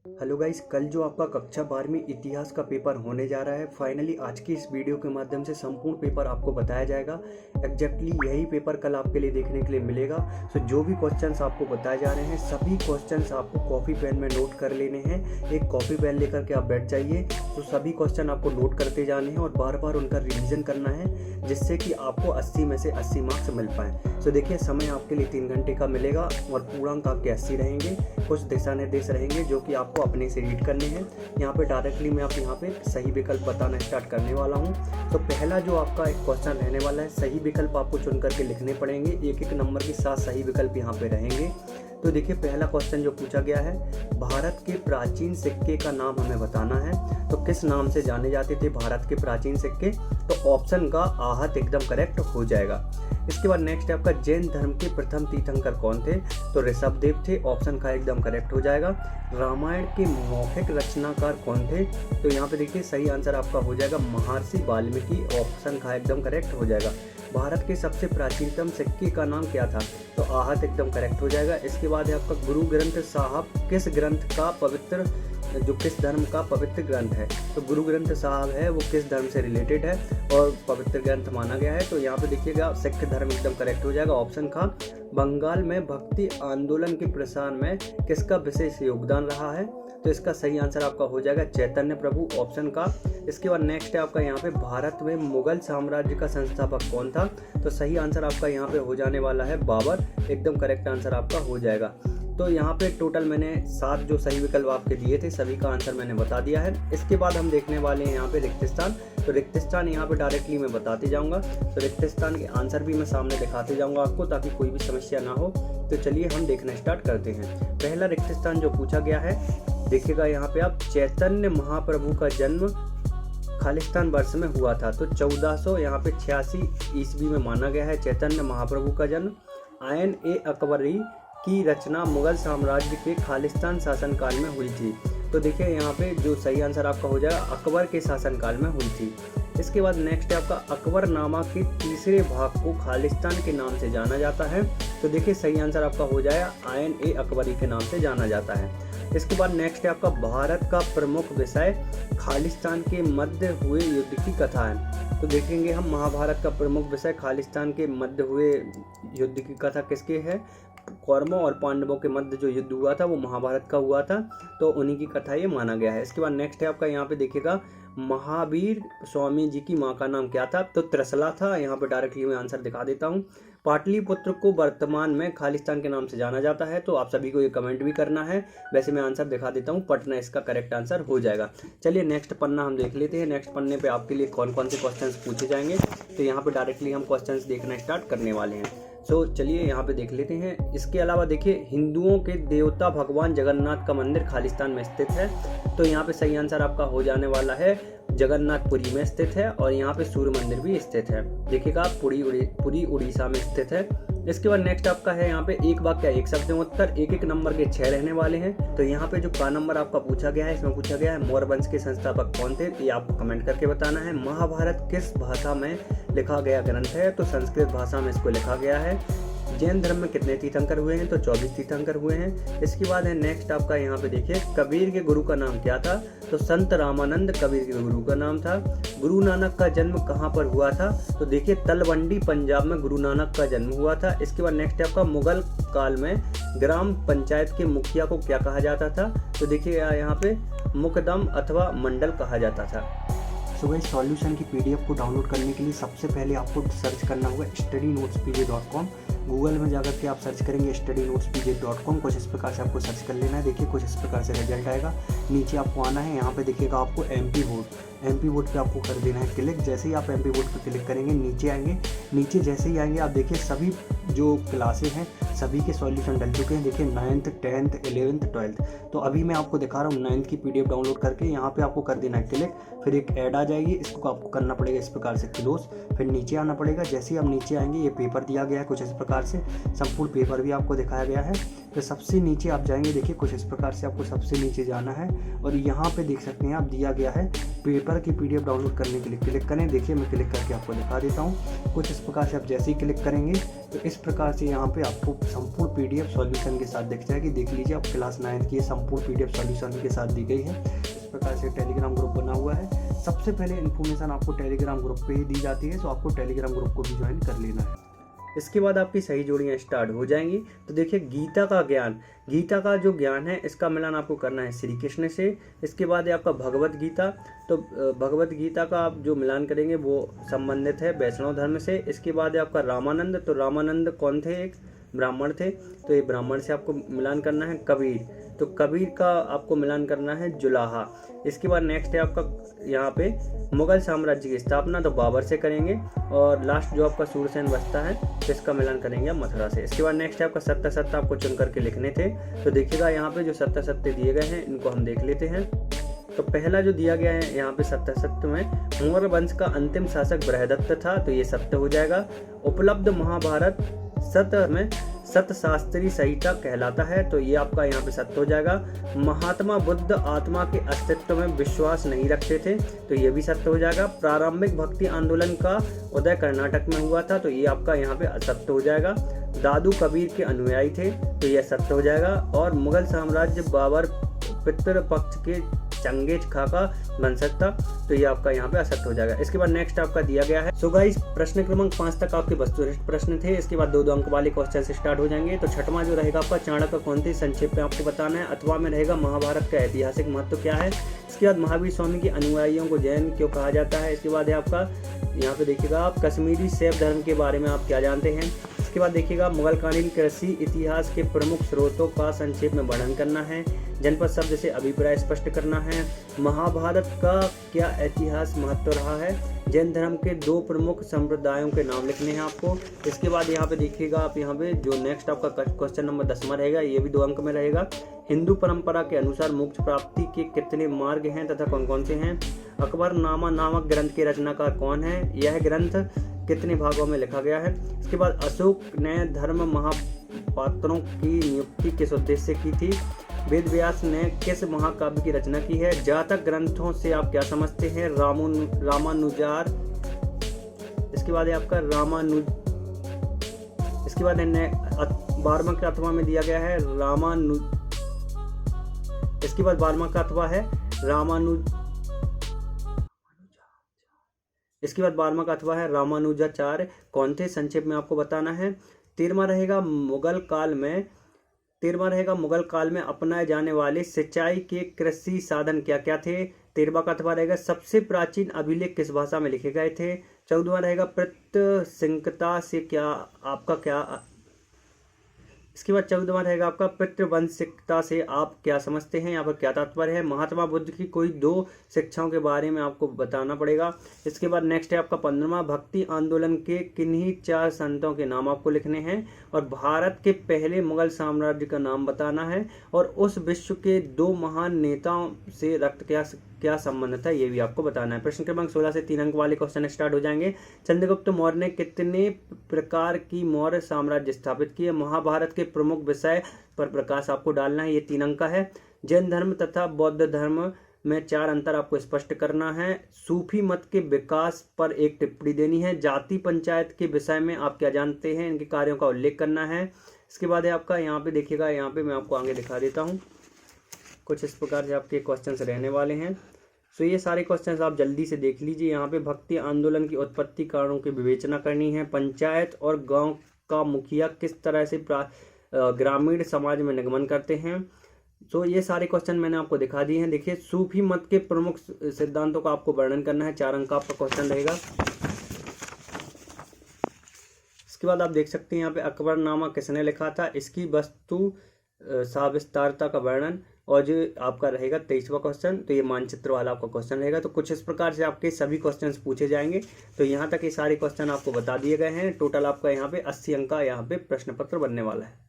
Hello guys, कल जो आपका कक्षा 12वीं इतिहास का पेपर होने जा रहा है, फाइनली आज की इस वीडियो के माध्यम से संपूर्ण पेपर आपको बताया जाएगा। एग्जैक्टली यही पेपर कल आपके लिए देखने के लिए मिलेगा। सो जो भी क्वेश्चंस आपको बताए जा रहे हैं, सभी क्वेश्चंस आपको कॉपी पेन में नोट कर लेने हैं। एक कॉपी पेन लेकर के आप बैठ जाइए। तो सभी क्वेश्चन आपको नोट करते जाने हैं और बार बार उनका रिविजन करना है, जिससे कि आपको 80 में से 80 मार्क्स मिल पाएँ। सो देखिए, समय आपके लिए 3 घंटे का मिलेगा और पूर्णांक आपके 80 रहेंगे। कुछ दिशा निर्देश रहेंगे जो कि आपको अपने से रीड करने हैं। यहाँ पे डायरेक्टली मैं आप यहाँ पे सही विकल्प बताना स्टार्ट करने वाला हूँ। तो पहला जो आपका एक क्वेश्चन रहने वाला है, सही विकल्प आपको चुन करके लिखने पड़ेंगे। एक एक नंबर के 7 सही विकल्प यहाँ पे रहेंगे। तो देखिए, पहला क्वेश्चन जो पूछा गया है, भारत के प्राचीन सिक्के का नाम हमें बताना है। तो किस नाम से जाने जाते थे भारत के प्राचीन सिक्के? तो ऑप्शन का आहत एकदम करेक्ट हो जाएगा। इसके बाद नेक्स्ट है आपका, जैन धर्म के प्रथम तीर्थंकर कौन थे? तो ऋषभदेव थे। ऑप्शन का एकदम करेक्ट हो जाएगा। रामायण के मौखिक रचनाकार कौन थे? तो यहाँ पे देखिए, सही आंसर आपका हो जाएगा महर्षि वाल्मीकि। ऑप्शन का एकदम करेक्ट हो जाएगा। भारत के सबसे प्राचीनतम सिक्के का नाम क्या था? तो आहत एकदम करेक्ट हो जाएगा। इसके बाद है आपका, गुरु ग्रंथ साहब किस ग्रंथ का पवित्र, जो किस धर्म का पवित्र ग्रंथ है? तो गुरु ग्रंथ साहब है वो किस धर्म से रिलेटेड है और पवित्र ग्रंथ माना गया है? तो यहाँ पे देखिएगा, सिख धर्म एकदम करेक्ट हो जाएगा। ऑप्शन का, बंगाल में भक्ति आंदोलन के प्रसार में किसका विशेष योगदान रहा है? तो इसका सही आंसर आपका हो जाएगा चैतन्य प्रभु। ऑप्शन का। इसके बाद नेक्स्ट है आपका यहाँ पे, भारत में मुगल साम्राज्य का संस्थापक कौन था? तो सही आंसर आपका यहाँ पे हो जाने वाला है बाबर। एकदम करेक्ट आंसर आपका हो जाएगा। तो यहाँ पे टोटल मैंने 7 जो सही विकल्प आपके दिए थे, सभी का आंसर मैंने बता दिया है। इसके बाद हम देखने वाले हैं यहाँ पे रिक्तस्थान। तो रिक्तस्थान यहाँ पे डायरेक्टली मैं बताते जाऊँगा। तो रिक्तस्थान के आंसर भी मैं सामने दिखाते जाऊँगा आपको, ताकि कोई भी समस्या ना हो। तो चलिए हम देखना स्टार्ट करते हैं। पहला रिक्तस्थान जो पूछा गया है, देखिएगा यहाँ पे आप, चैतन्य महाप्रभु का जन्म खालिस्तान वर्ष में हुआ था। तो 1400 यहाँ पे 86 ईस्वी में माना गया है चैतन्य महाप्रभु का जन्म। आयन ए अकबरी की रचना मुगल साम्राज्य के खालिस्तान शासनकाल में हुई थी। तो देखिए, यहाँ पे जो सही आंसर आपका हो जाएगा, अकबर के शासनकाल में हुई थी। इसके बाद नेक्स्ट है आपका, अकबरनामा के तीसरे भाग को खालिस्तान के नाम से जाना जाता है। तो देखिए, सही आंसर आपका हो जाएगा आयन ए अकबरी के नाम से जाना जाता है। इसके बाद नेक्स्ट है आपका, भारत का प्रमुख विषय खालिस्तान के मध्य हुए युद्ध की कथा है। तो देखेंगे हम, महाभारत का प्रमुख विषय खालिस्तान के मध्य हुए युद्ध की कथा किसके है? कौरवों और पांडवों के मध्य जो युद्ध हुआ था वो महाभारत का हुआ था। तो उन्हीं की कथा ये माना गया है। इसके बाद नेक्स्ट है आपका, यहाँ पे देखिएगा, महावीर स्वामी जी की माँ का नाम क्या था? तो त्रिशला था। यहाँ पे डायरेक्टली मैं आंसर दिखा देता हूँ। पाटलिपुत्र को वर्तमान में खालिस्तान के नाम से जाना जाता है। तो आप सभी को ये कमेंट भी करना है। वैसे मैं आंसर दिखा देता हूँ, पटना इसका करेक्ट आंसर हो जाएगा। चलिए नेक्स्ट पन्ना हम देख लेते हैं। नेक्स्ट पन्ने पे आपके लिए कौन कौन से क्वेश्चंस पूछे जाएंगे। तो यहाँ पे डायरेक्टली हम क्वेश्चंस देखना स्टार्ट करने वाले हैं। सो चलिए यहाँ पे देख लेते हैं। इसके अलावा देखिए, हिंदुओं के देवता भगवान जगन्नाथ का मंदिर खालिस्तान में स्थित है। तो यहाँ पे सही आंसर आपका हो जाने वाला है जगन्नाथपुरी में स्थित है। और यहाँ पे सूर्य मंदिर भी स्थित है। देखिएगा, पुरी उड़ीसा में स्थित है। इसके बाद नेक्स्ट आपका है यहाँ पे, एक वाक्य एक शब्द में उत्तर। एक एक नंबर के 6 रहने वाले हैं। तो यहाँ पे जो का नंबर आपका पूछा गया है, इसमें पूछा गया है, मौर्य वंश के संस्थापक कौन थे? ये आपको कमेंट करके बताना है। महाभारत किस भाषा में लिखा गया ग्रंथ है? तो संस्कृत भाषा में इसको लिखा गया है। जैन धर्म में कितने तीर्थंकर हुए हैं? तो 24 तीर्थंकर हुए हैं। इसके बाद है नेक्स्ट आपका, यहाँ पे देखिए, कबीर के गुरु का नाम क्या था? तो संत रामानंद कबीर के गुरु का नाम था। गुरु नानक का जन्म कहाँ पर हुआ था? तो देखिए, तलवंडी पंजाब में गुरु नानक का जन्म हुआ था। इसके बाद नेक्स्ट है आपका, मुगल काल में ग्राम पंचायत के मुखिया को क्या कहा जाता था? तो देखिए, यहाँ पे मुकदम अथवा मंडल कहा जाता था। सो गाइस, सॉल्यूशन की PDF को डाउनलोड करने के लिए सबसे पहले आपको सर्च करना होगा studynotespj.com। गूगल में जाकर के आप सर्च करेंगे studynotespj.com। कुछ इस प्रकार से आपको सर्च कर लेना है। देखिए, कुछ इस प्रकार से रिजल्ट आएगा। नीचे आपको आना है, यहाँ पे देखिएगा आपको MP बोर्ड पे आपको कर देना है क्लिक। जैसे ही आप MP बोर्ड पे क्लिक करेंगे, नीचे आएंगे। नीचे जैसे ही आएंगे, आप देखिए सभी जो क्लासेस हैं सभी के सॉल्यूशन डल चुके हैं। देखिए, 9th 10th 11th 12th। तो अभी मैं आपको दिखा रहा हूँ 9th की PDF डाउनलोड करके। यहाँ पे आपको कर देना है क्लिक। फिर एक ऐड आ जाएगी, इसको आपको करना पड़ेगा इस प्रकार से क्लोज। फिर नीचे आना पड़ेगा। जैसे ही आप नीचे आएंगे, ये पेपर दिया गया है कुछ इस प्रकार से। संपूर्ण पेपर भी आपको दिखाया गया है। तो सबसे नीचे आप जाएंगे, देखिए कुछ इस प्रकार से आपको सबसे नीचे जाना है और यहाँ पे देख सकते हैं आप दिया गया है पेपर की PDF डाउनलोड करने के लिए क्लिक करें। देखिए मैं क्लिक करके आपको दिखा देता हूँ। कुछ इस प्रकार से आप जैसे ही क्लिक करेंगे तो इस प्रकार से यहाँ पे आपको संपूर्ण PDF सॉल्यूशन के साथ दिख जाएगी। देख लीजिए आप क्लास 9 की संपूर्ण PDF सॉल्यूशन के साथ दी गई है। इस प्रकार से टेलीग्राम ग्रुप बना हुआ है। सबसे पहले इन्फॉर्मेशन आपको टेलीग्राम ग्रुप पे ही दी जाती है, तो आपको टेलीग्राम ग्रुप को भी ज्वाइन कर लेना है। इसके बाद आपकी सही जोड़ियाँ स्टार्ट हो जाएंगी। तो देखिए गीता का ज्ञान, गीता का जो ज्ञान है इसका मिलान आपको करना है श्री कृष्ण से। इसके बाद है आपका भगवत गीता, तो भगवत गीता का आप जो मिलान करेंगे वो संबंधित है वैष्णव धर्म से। इसके बाद है आपका रामानंद, तो रामानंद कौन थे, एक ब्राह्मण थे, तो ये ब्राह्मण से आपको मिलान करना है। कबीर, तो कबीर का आपको मिलान करना है जुलाहा। इसके बाद नेक्स्ट है आपका यहाँ पे मुगल साम्राज्य की स्थापना, तो बाबर से करेंगे। और लास्ट जो आपका सूरसेन बचता है तो इसका मिलान करेंगे आप मथुरा से। इसके बाद नेक्स्ट है आपका सत्य सत्य आपको चुन करके लिखने थे। तो देखिएगा यहाँ पे जो सत्य सत्य दिए गए हैं इनको हम देख लेते हैं। तो पहला जो दिया गया है यहाँ पे सत्य सत्य में मौर्य वंश का अंतिम शासक बृहदत्त था, तो ये सत्य हो जाएगा। उपलब्ध महाभारत सत्य में सत्य शास्त्री संहिता कहलाता है, तो ये आपका यहाँ पे सत्य हो जाएगा। महात्मा बुद्ध आत्मा के अस्तित्व में विश्वास नहीं रखते थे, तो ये भी सत्य हो जाएगा। प्रारंभिक भक्ति आंदोलन का उदय कर्नाटक में हुआ था, तो ये आपका यहाँ पे असत्य हो जाएगा। दादू कबीर के अनुयायी थे, तो यह सत्य हो जाएगा। और मुगल साम्राज्य बाबर पितृ पक्ष के चंगेज खाका वंशज था, तो ये आपका यहाँ पे असत्य हो जाएगा। इसके बाद नेक्स्ट आपका दिया गया है। सो गाइस प्रश्न क्रमांक 5 तक आपके वस्तुनिष्ठ प्रश्न थे। इसके बाद 2 अंक वाले क्वेश्चन से स्टार्ट हो जाएंगे। तो छठवां जो रहेगा आपका चाणक्य कौन थे, संक्षेप में आपको बताना है। अथवा में रहेगा महाभारत का ऐतिहासिक महत्व क्या है। इसके बाद महावीर स्वामी के अनुयायियों को जैन क्यों कहा जाता है। इसके बाद है आपका यहाँ पे देखिएगा आप कश्मीरी शैव धर्म के बारे में आप क्या जानते हैं। इसके बाद देखिएगा मुगलकालीन कृषि इतिहास के प्रमुख स्रोतों का संक्षेप में वर्णन करना है। जनपद शब्द से अभिप्राय स्पष्ट करना है। महाभारत का क्या ऐतिहास महत्व रहा है। जैन धर्म के 2 प्रमुख संप्रदायों के नाम लिखने हैं आपको। इसके बाद यहाँ पे देखिएगा आप यहाँ पे जो नेक्स्ट आपका क्वेश्चन नंबर 10वां रहेगा, ये भी 2 अंक में रहेगा। हिंदू परंपरा के अनुसार मोक्ष प्राप्ति के कितने मार्ग हैं तथा कौन कौन से हैं। अकबरनामा नामक ग्रंथ के रचनाकार कौन है, यह ग्रंथ कितने भागों में लिखा गया है। इसके बाद अशोक ने धर्म महापात्रों की नियुक्ति किस उद्देश्य से की थी। वेद व्यास ने किस महाकाव्य की रचना की है। जातक ग्रंथों से आप क्या समझते हैं। रामानुजार, इसके बाद है आपका इसके बाद 12वां का अथवा में दिया गया है इसके बाद 12वां का अथवा है इसके बाद 12वां का अथवा है रामानुजाचार्य कौन थे, संक्षेप में आपको बताना है। 13वां रहेगा मुगल काल में अपनाए जाने वाले सिंचाई के कृषि साधन क्या क्या थे। 13वां का अथवा रहेगा सबसे प्राचीन अभिलेख किस भाषा में लिखे गए थे। 14वां रहेगा पितृसंहिता से क्या इसके बाद 14वां रहेगा आपका पितृवंशिकता से आप क्या समझते हैं, यहाँ पर क्या तात्पर्य है। महात्मा बुद्ध की कोई 2 शिक्षाओं के बारे में आपको बताना पड़ेगा। इसके बाद नेक्स्ट है आपका 15वां भक्ति आंदोलन के किन्हीं 4 संतों के नाम आपको लिखने हैं। और भारत के पहले मुगल साम्राज्य का नाम बताना है। और उस विश्व के 2 महान नेताओं से रक्त क्या संबंध था, ये भी आपको बताना है। प्रश्न क्रमांक 16 से 3 अंक वाले क्वेश्चन स्टार्ट हो जाएंगे। चंद्रगुप्त मौर्य ने कितने प्रकार की मौर्य साम्राज्य स्थापित किए। महाभारत के प्रमुख विषय पर प्रकाश आपको डालना है, ये 3 अंक का है। जैन धर्म तथा बौद्ध धर्म में 4 अंतर आपको स्पष्ट करना है। सूफी मत के विकास पर एक टिप्पणी देनी है। जाति पंचायत के विषय में आप क्या जानते हैं, इनके कार्यों का उल्लेख करना है। इसके बाद है आपका यहाँ पे देखिएगा, यहाँ पे मैं आपको आगे दिखा देता हूँ। कुछ इस प्रकार से आपके क्वेश्चंस रहने वाले हैं। सो ये सारे क्वेश्चंस आप जल्दी से देख लीजिए। यहाँ पे भक्ति आंदोलन की उत्पत्ति कारणों की विवेचना करनी है। पंचायत और गांव का मुखिया किस तरह से ग्रामीण समाज में निगमन करते हैं। सो ये सारे क्वेश्चन मैंने आपको दिखा दिए हैं। देखिए सूफी मत के प्रमुख सिद्धांतों का आपको वर्णन करना है। 4 अंक का आपका क्वेश्चन रहेगा। इसके बाद आप देख सकते हैं यहाँ पे अकबरनामा किसने लिखा था, इसकी वस्तु सविस्तारता का वर्णन। और जो आपका रहेगा 23वां क्वेश्चन, तो ये मानचित्र वाला आपका क्वेश्चन रहेगा। तो कुछ इस प्रकार से आपके सभी क्वेश्चंस पूछे जाएंगे। तो यहाँ तक ये सारे क्वेश्चन आपको बता दिए गए हैं। टोटल आपका यहाँ पे 80 अंक का यहाँ पे प्रश्न पत्र बनने वाला है।